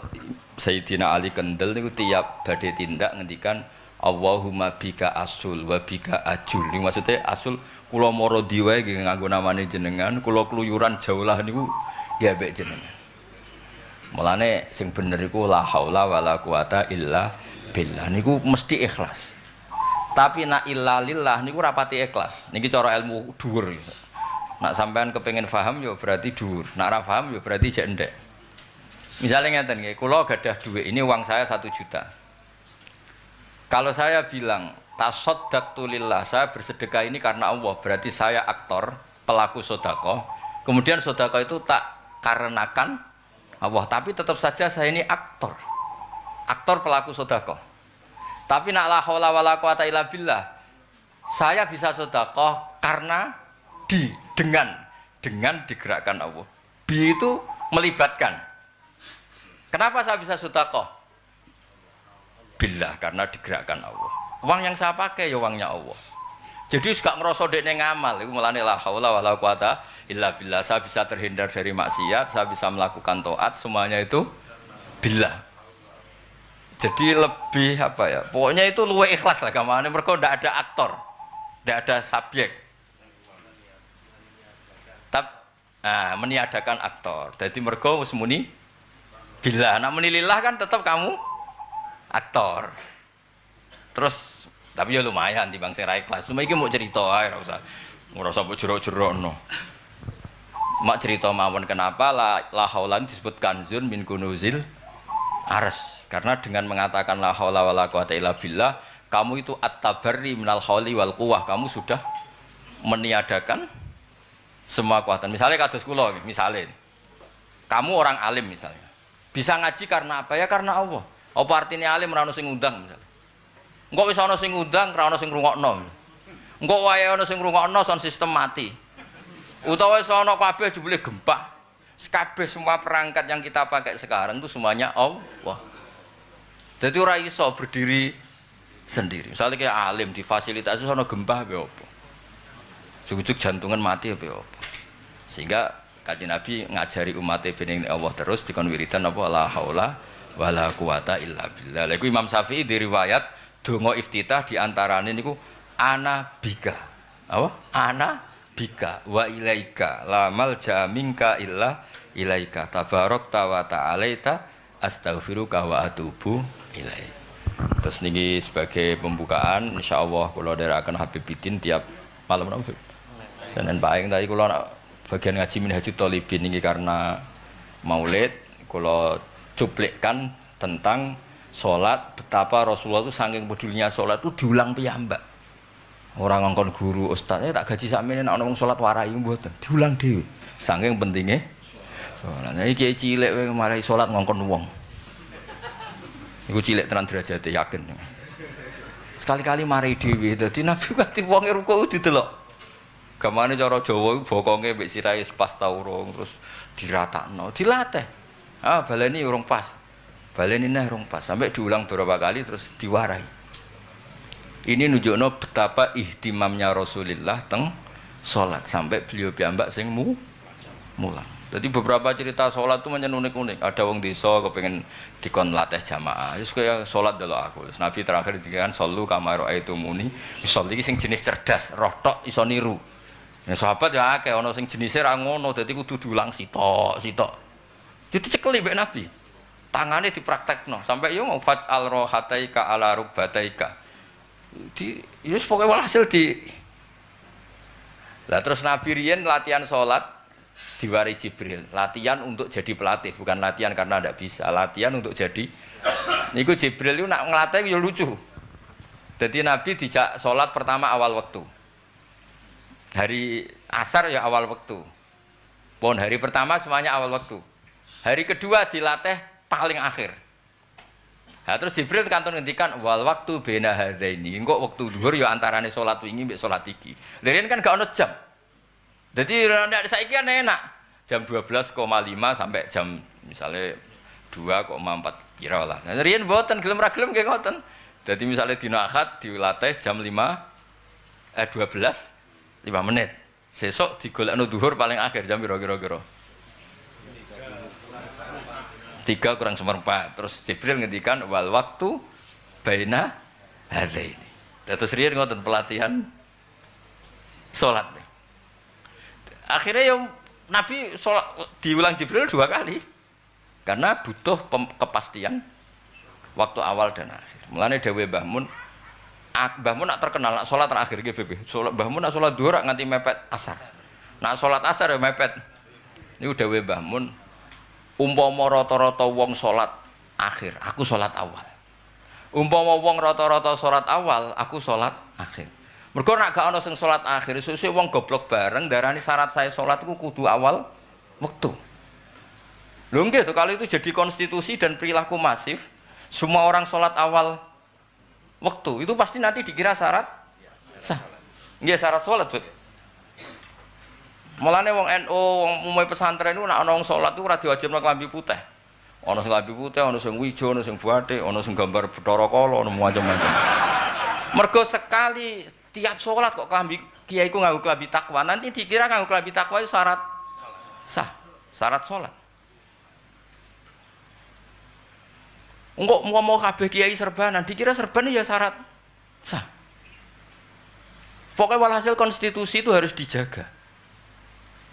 Speaker 1: Sayyidina Ali kendel niku tiap badhe tindak ngendikan Allahumma bika asul wa bika ajul. Niku maksude asul kula mara ndi wae nggih nganggo namane jenengan, kula kluyuran jauh lah niku nggih ambek jenengan. Mulane sing bener iku la haula wala quwata illa billah niku mesti ikhlas. Tapi nak illa lillah niku rapati ikhlas. Niki cara ilmu dhuwur. Nak sampean kepengin paham ya berarti dhuwur. Nak ora paham ya berarti jek ndek. Misalnya ngeten nggih, kula gadah duit ini uang saya 1 juta. Kalau saya bilang tasaddaqtu lillah, saya bersedekah ini karena Allah, berarti saya aktor, pelaku sedekah. Kemudian sedekah itu tak karenakan Allah, tapi tetap saja saya ini aktor. Aktor pelaku sedekah. Tapi nak la haula wala quwata illa billah, saya bisa sedekah karena dengan digerakkan Allah. Bi itu melibatkan. Kenapa saya bisa sedekah? Billah, karena digerakkan Allah. Uang yang saya pakai ya uangnya Allah. Jadi gak ngerasa dekne ngamal, iku mulane la haula wala quwata illa billah. Saya bisa terhindar dari maksiat, saya bisa melakukan taat, semuanya itu billah. Jadi lebih apa ya? Pokoknya itu luwih ikhlas lah gamane, mergo ndak ada aktor, ndak ada subjek. Meniadakan aktor. Jadi mergo wis muni billah. Nek muni lillah kan tetap kamu aktor. Terus tapi ya lumayan timbang sing ra ikhlas. Cuma iki mau cerita ae ora usah mbok jero-jerokno. Mak cerita mawon kenapa la haula disebut kanzun min kunuzil arsy. Karena dengan mengatakan la haula wala quwata illa billah, kamu itu at-tabarri minal hauli wal quwwah. Kamu sudah meniadakan semua kekuatan. Misalnya kados kula, misalnya kamu orang alim misalnya. Bisa ngaji karena apa? Ya karena Allah. Apa artinya alim ora ono sing ngundang misalnya. Engko wis ana sing ngundang, ora ono sing ngrungokno. Engko wae ana sing ngrungokno son sistem mati. Utawa wis ana kabeh jebule gempa. Kabeh semua perangkat yang kita pakai sekarang itu semuanya Allah. Jadi ora iso berdiri sendiri. Misalnya kayak alim difasilitasi ana gempa apa apa. Jujuk jantungan mati apa apa. Sehingga Kanjeng Nabi ngajari umatnya bening Allah terus dikon wiridan apa la haula wala quwata illa billah. Lha iku Imam Syafi'i di riwayat donga iftitah di antarane niku ana bika. Apa? Ana bika wa ilaika la malja minka illa ilaika tabarakta wa ta'alaita astaghfiruka wa atubu ilaik. Terus niki sebagai pembukaan insyaallah kula dherekaken Habibiddin tiap malam napa. Senin paing tadi kula bagian ngaji Minhajut Thalibin niki karena Maulid kula cuplikkan tentang sholat, betapa Rasulullah itu saking pedulinya sholat itu diulang piyambak. Orang ngongkon guru ustaz, tak gaji sakmene nek ana wong sholat warai mboten, diulang dhewe. Saking pentingnya sholat. Nah iki cilik kowe marai sholat ngongkon wong. Iku cilik tenan derajate yakin. Sekali-kali marai dhewe. Dadi Nabi kate wonge ruku didelok. Gamane cara Jawa iku bokonge mbek sirahe pas ta urung terus diratakno, dilatih. Baleni urung pas. Baleni neh urung pas sampai diulang beberapa kali terus diwarai. Ini nunjukno betapa ihtimamnya Rasulullah teng salat sampai beliau piyambak sing mulang. Jadi beberapa cerita salat itu menyenunik-unik. Ada wong desa kepengin dikon latih jamaah. Wis kaya salat delok aku. Terus Nabi terakhir dikatakan sallu kama ra'aitumuni. Iso iki sing jenis cerdas, roh tok iso niru. Ya sahabat ya akeh ana sing jenise ra ngono, dadi kudu diulang sitok. Dicekeli mbek Nabi. Tangane dipraktekno sampai yo mau faj'al rohataika ala rukbataika. Ya wis pokoke walhasil di. Lah terus Nabi riyen latihan salat diwari Jibril. Latihan untuk jadi pelatih, bukan latihan karena ndak bisa, latihan untuk jadi. Niku Jibril itu nak nglatih yo lucu. Jadi Nabi dijak salat pertama awal waktu. Hari asar ya awal waktu. Pon hari pertama semuanya awal waktu. Hari kedua dilatih paling akhir. Nah, terus Jibril kantun ngendikan wal waktu bena hadaini. Engko waktu dhuwur ya antarane salat wingi mbek salat iki. Lha kan gak ono jam. Dadi nek saiki kan enak. Jam 12,5 sampai jam misalnya 2,4 kira lah. Nah, riyen mboten gelem ra gelem nggih ngoten. Dadi misalnya dina Ahad dilatih jam 12 5 menit. Sesuk digolekno dhuwur paling akhir jam piro kira-kira? 3 kurang 1/4. Terus Jibril ngendikan wal waktu baina hadaini. Terus riyen ngoten pelatihan salat. Akhirnya yang Nabi salat diulang Jibril 2 kali. Karena butuh kepastian waktu awal dan akhir. Mulane dawuh Mbah Mun, Mbah Mun nak terkenal nak salat terakhir nggih BB. Salat Mbah Mun nak salat dhuwur nganti mepet asar. Nak salat asar ya mepet. Niku dawuh Mbah Mun, umpama rata-rata wong salat akhir, aku salat awal. Umpama wong rata-rata salat awal, aku salat akhir. Mergo nek gak ana sing salat akhir, sesuk wong goblok bareng darani syarat saya salat iku kudu awal wektu. Lho nggih to, kalau itu jadi konstitusi dan perilaku masif, semua orang salat awal waktu itu pasti nanti dikira syarat sah. Nggih syarat salat, Bu. Mulane wong NU, wong umum pesantren niku nek ana wong salat iku ora diwajibno klambi putih. Ana sing klambi putih, ana sing wijo, ana sing bathik, ana sing gambar Bathara Kala, ana macam-macam. Mergo sekali tiap salat kok klambi kiai ku nganggo klambi takwa, nanti dikira nganggo klambi takwa itu syarat sah, syarat salat. Engkok mau kabeh kiai serbanan, dikira serban ya syarat sah. Pokoknya walhasil konstitusi itu harus dijaga.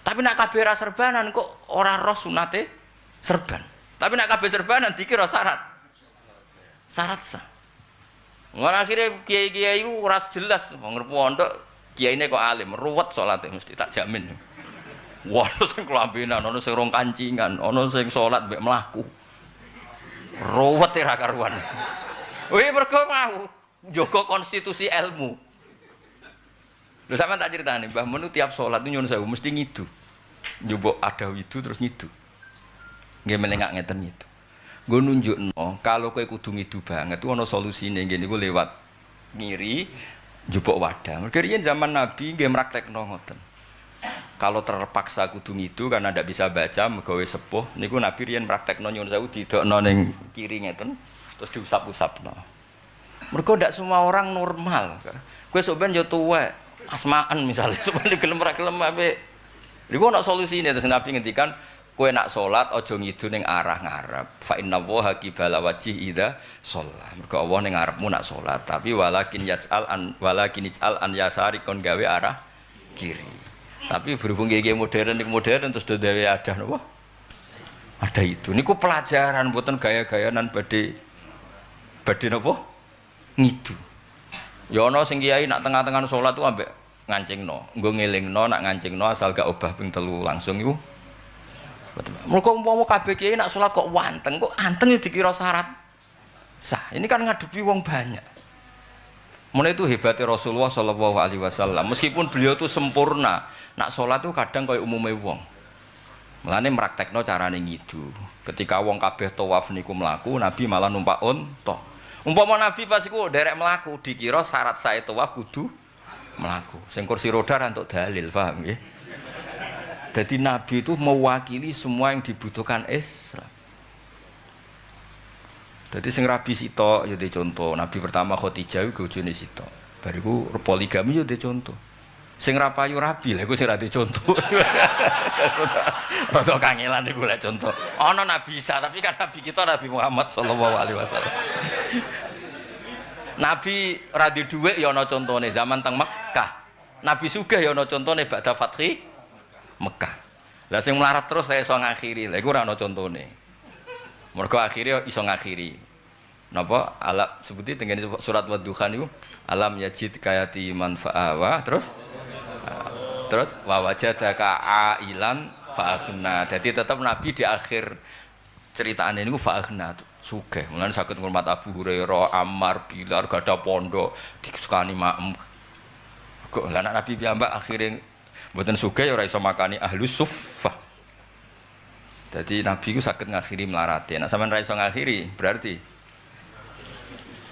Speaker 1: Tapi nak kabeh ra serbanan kok ora roh sunate serban. Tapi nak kabeh serbanan dikira syarat sah. Mulane akhirnya kiai-kiai itu ora jelas wong pondok kiyaine kok alim, ruwet salate mesti tak jamin. Wah, ono sing kelambenan, ono sing rong kancingan, ono sing salat mbek mlaku. Ruwet ra karuan. Wih mergo mau njaga konstitusi ilmu. Lho sampean tak critani, Mbah Mun tiap salat nyuwun sewu mesti ngidu. Njupuk ada widu terus ngidu. Nggih melengak ngeten ngidu. Nggo nunjukno kalau kowe kudu ngidu banget itu ana solusine nggih niku lewat ngiri njupuk wadah. Mergo riyen zaman Nabi nggih mraktekno ngoten. Kalau terpaksa kudu ngidu karena ndak bisa baca megawe sepuh niku Nabi riyen praktekno nyuwun sewu didokno ning kiri ngeten terus diusap-usapno. Mergo ndak semua orang normal. Kowe sok ben yo tuwek, asmaan misalnya sok ben gelem ra gelem ape. Niku ana solusine terus Nabi ngendikan kowe nak salat aja ngidu ning arah ngarep. Fa inna waha qibala wajhi idza shalla. Mergo Allah ning ngarepmu nak salat, tapi walakin yaj'al an yasari kon gawe arah kiri. Tapi berhubung kayak modern terus dhewe ada napa? Ada itu. Niku pelajaran mboten gaya-gayanan badhe napa? Ngidu. Ya ana sing kiai nak tengah-tengah salat tuh ambek ngancingno, nggo ngelingno nak ngancingno asal gak obah ping 3 langsung iku. Mergo umpama kabeh kiai nak salat kok wanteng, kok anteng yo dikira syarat sah. Ini kan ngadepi wong banyak. Mulai itu hebatnya Rasulullah Shallallahu Alaihi Wasallam. Meskipun beliau itu sempurna, nak sholat itu kadang kayak umumnya wong. Mulane meraktekno carane ngidu. Ketika wong kabeh tawaf niku mlaku, Nabi malah numpak unta. Umpama Nabi pas iku derek mlaku, dikira syarat sae tawaf kudu mlaku. Sing kursi roda untuk dalil, paham nggih? Jadi Nabi itu mewakili semua yang dibutuhkan Islam. Jadi sing rabi sitok ya contoh. Nabi pertama Khadijah iku bojone sitok. Bariku poligami ya contoh. Sing rapayu rabi lha iku sing ra contoh. Rada kangelan iku lek contoh. Ana nabi Isa tapi kan nabi kita Nabi Muhammad sallallahu alaihi wasallam. Nabi ra di dhuwit ya ana contone zaman teng Mekah. Nabi sugih ya ana contone ba'da fathi Mekah. Lah sing melarat terus saya iso ngakhiri. Lha iku ora ana contone. Mergo akhirnya iso ngakhiri. Napa? Alam sebuti tengene surat Wadduha niku alam yajid kayati manfa'awa terus wa wajadaka ailan fa'akhna. Jadi tetap Nabi di akhir ceritane niku fa'akhna sugih. Mulane saged ngurmat Abu Hurairah, Ammar, Bilal, gadah pondok, disukani maem. Kok lah Nabi piyambak akhire mboten sugih ora iso makani ahlus suffah. Jadi Nabi itu sakit ngakhiri melarati. Nah sampean ra iso ngakhiri berarti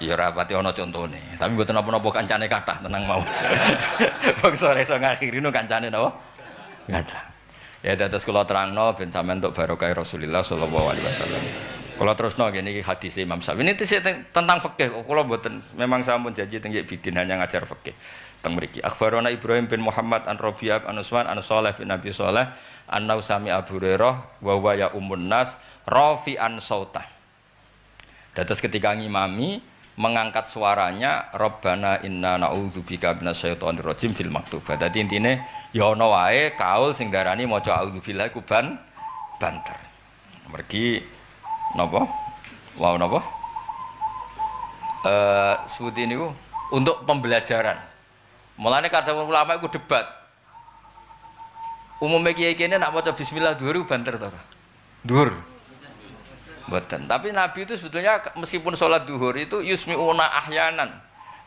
Speaker 1: ya rapati ana contone. Tapi mboten napa-napa kancane kathah tenang mau. Bangsa ra iso ngakhiri no kancane napa? Kathah. Ya dados kula terangno ben sampean untuk barokah Rasulullah sallallahu alaihi wasallam. Kula terusno ngene iki hadis Imam Syafi'i. Ini tentang fikih. Kula mboten memang sampun janji teng bidin hanya ngajar fikih. Teng mriki akhbarana Ibrahim bin Muhammad an Rabi'ah an Usman an Shalih bin Abi Shalih annau sami Abu Hurairah wa wa ya ummun nas rafi'an sautah. Dados ketika ngimami mengangkat suaranya Rabbana inna na'udzubika minasyaitonir rajim fil maktubah. Dadi intine ya ana wae kaul sing darani maca auzubillahi banter. Mergi napa? Wow napa? sebutin itu untuk pembelajaran. Mulane kadang ulama itu debat. Umumnya kiai kene nak maca bismillah dhuwur banter to ora? Dhuwur. Mboten. Tapi Nabi itu sebetulnya meskipun sholat duhur itu yusmi'una ahyanan.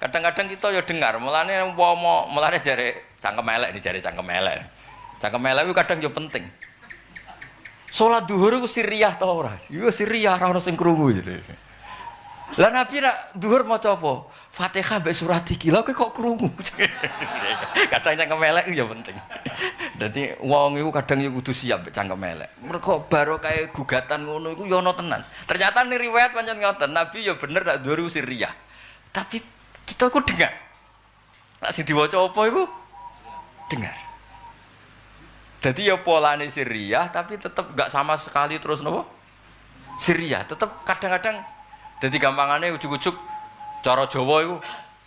Speaker 1: Kadang-kadang kita ya dengar, mulane umpama mulane jare cangkem elek ini jare cangkem elek. Cangkem elek itu kadang ya penting. Sholat duhur itu sirriyah ta ora? Iya sirriyah ora ono sing krungu gitu. Lah Nabi nak duhur maca apa? Fatihah mbek surat iki. Lah kok krungu. Kadang cangkem elek ya penting. Dadi wong iku kadang ya kudu siap mbek cangkem elek. Mergo barokah gugatan ngono iku ya ono tenan. Ternyata ning riwayat pancen ngoten, Nabi ya bener nak duhur sirriyah. Tapi kita iku dengar. Nek sing diwaca apa iku? Dengar. Jadi ya polane sirriyah tapi tetap enggak sama sekali terus nopo? Sirriyah, tetap kadang-kadang jadi gampangane ujuk-ujuk cara Jawa iku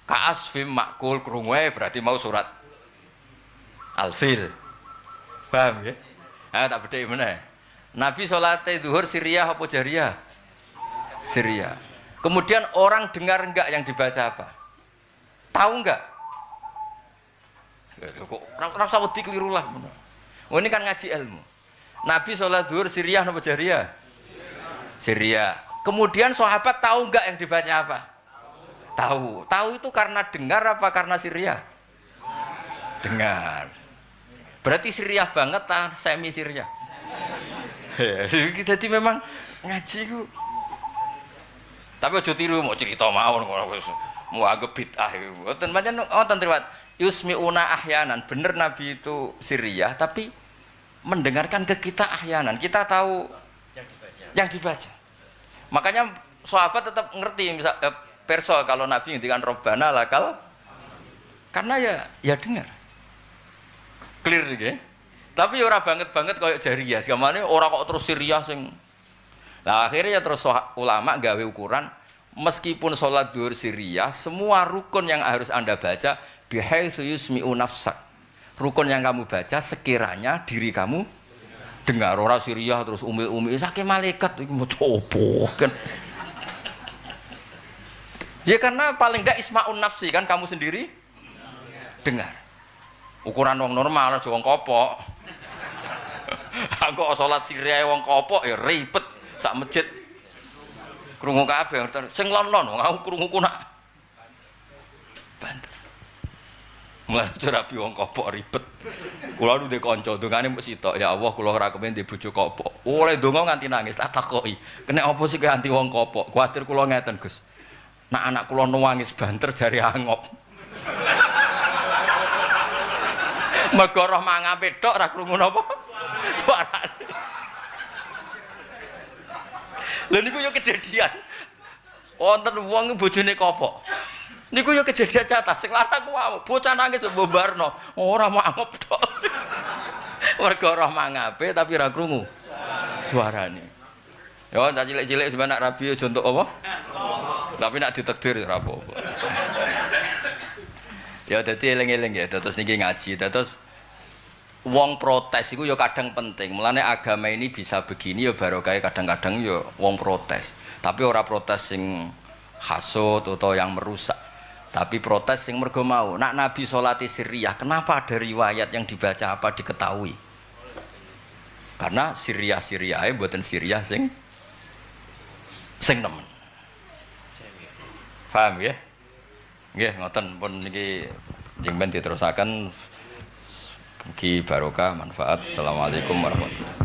Speaker 1: kaas fim makul krungu berarti mau surat Al-Fil. Paham ya? Ah tak bedheki meneh. Nabi salat zuhur sirriyah apa jariyah? Sirriyah. Kemudian orang dengar enggak yang dibaca apa? Tahu enggak? Kok rasa wedi keliru lah. Oh ini kan ngaji ilmu. Nabi sholat zuhur sirriyah apa jariyah? Sirriyah. Kemudian sahabat tahu enggak yang dibaca apa? Tahu. Tahu itu karena dengar apa karena sirriyah? Dengar. Berarti sirriyah banget tak semi sirriyah. Jadi memang ngaji ku. Tapi aja tiru mau cerita mawon mau agak bid'ah iku. Mboten pancen wonten riwayat yusmi'una ahyanan. Bener Nabi itu sirriyah tapi mendengarkan ke kita ahyanan. Kita tahu yang dibaca. Makanya sahabat tetap ngerti misal perso kalau Nabi ngendikan robbana lakal karena ya dengar. Clear iki. Tapi ora banget-banget koyo jariyah. Segamane ora kok terus sirriyah sing. Nah, akhirnya terus ulama gawe ukuran meskipun sholat duhur sirriyah, semua rukun yang harus Anda baca bihaitsu yusmi'u nafsak. Rukun yang kamu baca sekiranya diri kamu dengar. Ora sirriyah terus umi-umi saking malaikat iku maca opo kan. Ya karena paling ndak isma'un nafsi kan kamu sendiri dengar. Ukuran wong normal aja wong kopok. Aku sholat sirriyah wong kopok ya ribet sak masjid. Krungu kabeh sing lon-lon aku krunguku nak banter. Mulane rabi wong kopok ribet. Kula nu ndek kanca dongane mung sitok, ya Allah kula ora kepen ndek bojo kopok. Oleh donga nganti nangis tak takoki. Kena apa sih kowe anti wong kopok? Kuwatir kula ngeten, Gus. Nak anak kula nangis banter jari angop. Mergo roh mangape tok ora krungu napa? Suarane. Lha niku yo kejadian. Wonten wong bojone kopok. Niku yo kejadian nyata sing lanang ku bocah nangis mbombarno. Ora mau angop tok. Mergo roh mangape tapi ora krungu suarane. Yo tak cilik-cilik sebenarnya rabi aja entuk apa? Tapi nak ditakdir ora apa-apa. Ya dadi eling-eling ya terus niki ngaji terus wong protes iku ya kadang penting. Mulane agama ini bisa begini ya barokah kadang-kadang ya wong protes. Tapi ora protes sing hasud atau yang merusak. Tapi protes sing mergo mau. Nak Nabi sholati sirriyah, kenapa ada riwayat yang dibaca apa diketahui? Karena sirriyah-sirriyahe mboten sirriyah sing nemen. Paham ya? Nggih, ngoten pun niki jenengan diterusaken mugi barokah manfaat. Assalamualaikum warahmatullahi wabarakatuh.